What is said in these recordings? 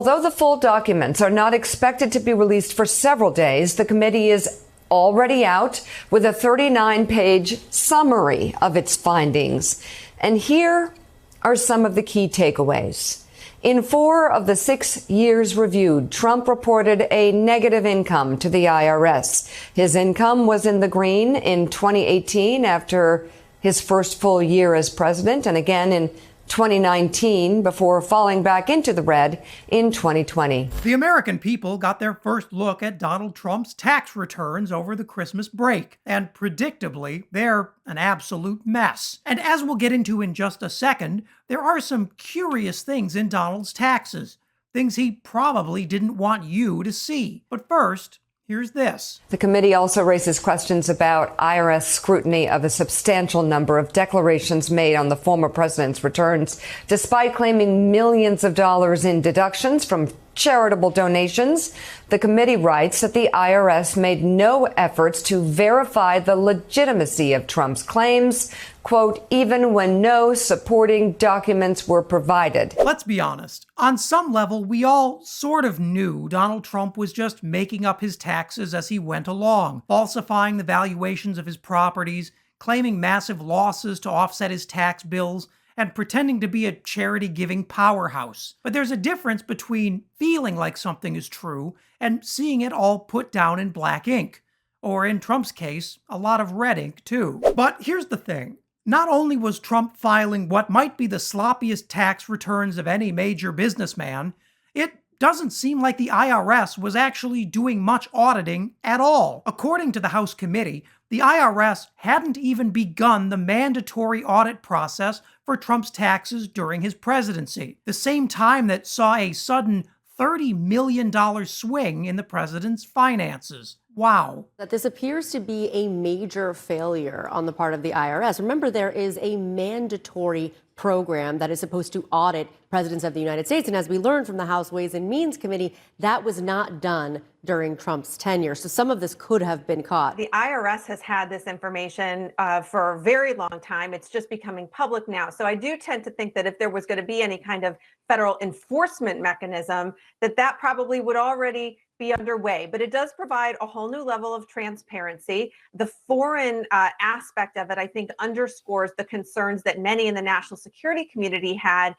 Although the full documents are not expected to be released for several days, the committee is already out with a 39-page summary of its findings. And here are some of the key takeaways. In 4 of the 6 years reviewed, Trump reported a negative income to the IRS. His income was in the green in 2018 after his first full year as president, and again in 2019 before falling back into the red in 2020. The American people got their first look at Donald Trump's tax returns over the Christmas break, and predictably, they're an absolute mess. And as we'll get into in just a second, there are some curious things in Donald's taxes, things he probably didn't want you to see. But first, here's this. The committee also raises questions about IRS scrutiny of a substantial number of declarations made on the former president's returns, despite claiming millions of dollars in deductions from charitable donations. The committee writes that the IRS made no efforts to verify the legitimacy of Trump's claims, quote, even when no supporting documents were provided. Let's be honest. On some level, we all sort of knew Donald Trump was just making up his taxes as he went along, falsifying the valuations of his properties, claiming massive losses to offset his tax bills, and pretending to be a charity-giving powerhouse. But there's a difference between feeling like something is true and seeing it all put down in black ink. Or in Trump's case, a lot of red ink too. But here's the thing. Not only was Trump filing what might be the sloppiest tax returns of any major businessman, it doesn't seem like the IRS was actually doing much auditing at all. According to the House committee, the IRS hadn't even begun the mandatory audit process for Trump's taxes during his presidency, the same time that saw a sudden $30 million swing in the president's finances. Wow. That this appears to be a major failure on the part of the IRS. Remember, there is a mandatory program that is supposed to audit presidents of the United States. And as we learned from the House Ways and Means Committee, that was not done during Trump's tenure. So some of this could have been caught. The IRS has had this information for a very long time. It's just becoming public now. So I do tend to think that if there was going to be any kind of federal enforcement mechanism, that probably would already be underway, but it does provide a whole new level of transparency. The foreign aspect of it, I think, underscores the concerns that many in the national security community had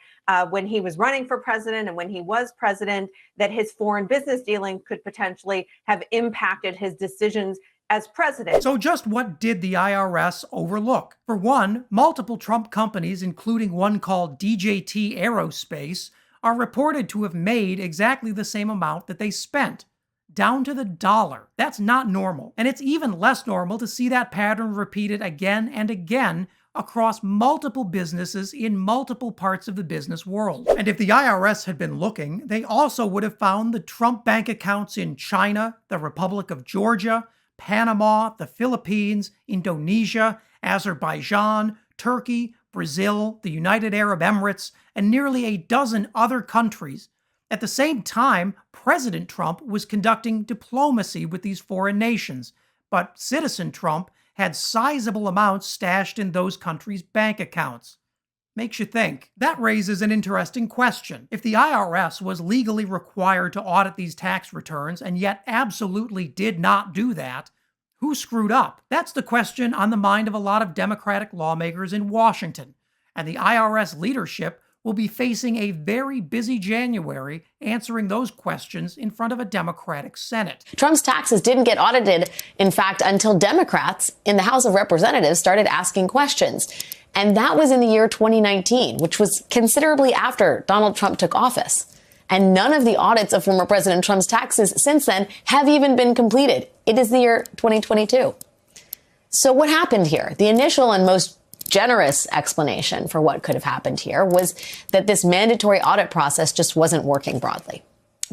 when he was running for president and when he was president, that his foreign business dealings could potentially have impacted his decisions as president. So just what did the IRS overlook? For one, multiple Trump companies, including one called DJT Aerospace, are reported to have made exactly the same amount that they spent, down to the dollar. That's not normal. And it's even less normal to see that pattern repeated again and again across multiple businesses in multiple parts of the business world. And if the IRS had been looking, they also would have found the Trump bank accounts in China, the Republic of Georgia, Panama, the Philippines, Indonesia, Azerbaijan, Turkey, Brazil, the United Arab Emirates, and nearly a dozen other countries. At the same time, President Trump was conducting diplomacy with these foreign nations, but Citizen Trump had sizable amounts stashed in those countries' bank accounts. Makes you think. That raises an interesting question. If the IRS was legally required to audit these tax returns and yet absolutely did not do that, who screwed up? That's the question on the mind of a lot of Democratic lawmakers in Washington, and the IRS leadership will be facing a very busy January answering those questions in front of a Democratic Senate. Trump's taxes didn't get audited, in fact, until Democrats in the House of Representatives started asking questions. And that was in the year 2019, which was considerably after Donald Trump took office. And none of the audits of former President Trump's taxes since then have even been completed. It is the year 2022. So what happened here? The initial and most generous explanation for what could have happened here was that this mandatory audit process just wasn't working broadly.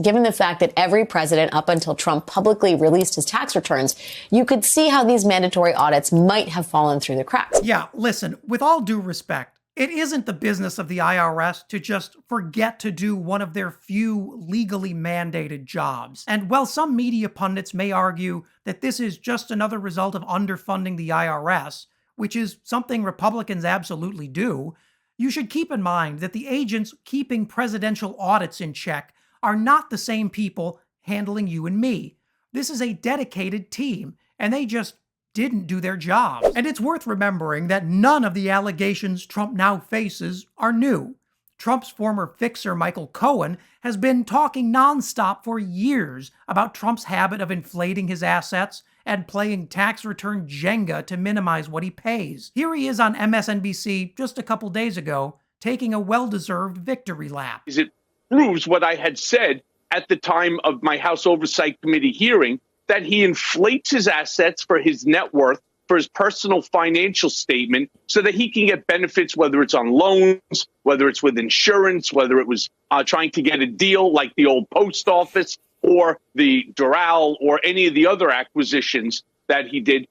Given the fact that every president up until Trump publicly released his tax returns, you could see how these mandatory audits might have fallen through the cracks. Yeah, listen, with all due respect, it isn't the business of the IRS to just forget to do one of their few legally mandated jobs. And while some media pundits may argue that this is just another result of underfunding the IRS, which is something Republicans absolutely do, you should keep in mind that the agents keeping presidential audits in check are not the same people handling you and me. This is a dedicated team, and they just didn't do their jobs. And it's worth remembering that none of the allegations Trump now faces are new. Trump's former fixer, Michael Cohen, has been talking nonstop for years about Trump's habit of inflating his assets and playing tax return Jenga to minimize what he pays. Here he is on MSNBC just a couple days ago, taking a well-deserved victory lap. It proves what I had said at the time of my House Oversight Committee hearing, that he inflates his assets for his net worth, for his personal financial statement, so that he can get benefits, whether it's on loans, whether it's with insurance, whether it was trying to get a deal like the old post office or the Doral or any of the other acquisitions that he did.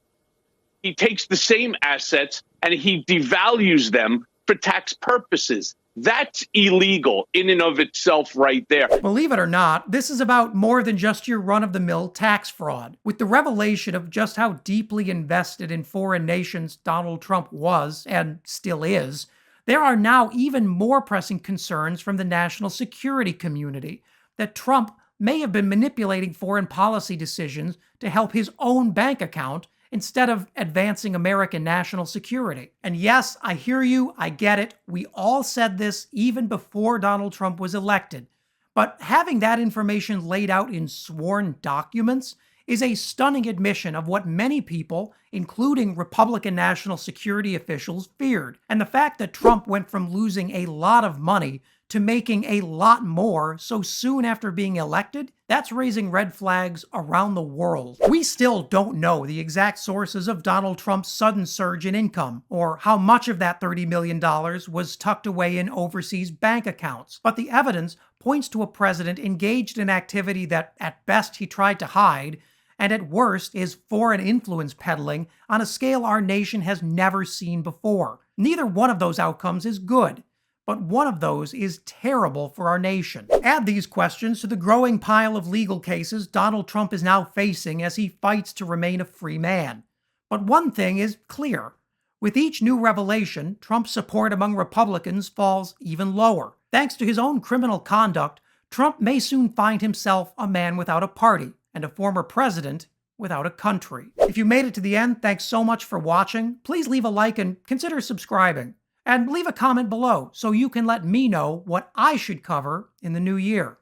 He takes the same assets and he devalues them for tax purposes. That's illegal in and of itself right there. Believe it or not, this is about more than just your run-of-the-mill tax fraud. With the revelation of just how deeply invested in foreign nations Donald Trump was, and still is, there are now even more pressing concerns from the national security community that Trump may have been manipulating foreign policy decisions to help his own bank account instead of advancing American national security. And yes, I hear you, I get it. We all said this even before Donald Trump was elected. But having that information laid out in sworn documents is a stunning admission of what many people, including Republican national security officials, feared. And the fact that Trump went from losing a lot of money to making a lot more so soon after being elected, that's raising red flags around the world. We still don't know the exact sources of Donald Trump's sudden surge in income, or how much of that $30 million was tucked away in overseas bank accounts, but the evidence points to a president engaged in activity that at best he tried to hide, and at worst is foreign influence peddling on a scale our nation has never seen before. Neither one of those outcomes is good, but one of those is terrible for our nation. Add these questions to the growing pile of legal cases Donald Trump is now facing as he fights to remain a free man. But one thing is clear. With each new revelation, Trump's support among Republicans falls even lower. Thanks to his own criminal conduct, Trump may soon find himself a man without a party and a former president without a country. If you made it to the end, thanks so much for watching. Please leave a like and consider subscribing. And leave a comment below so you can let me know what I should cover in the new year.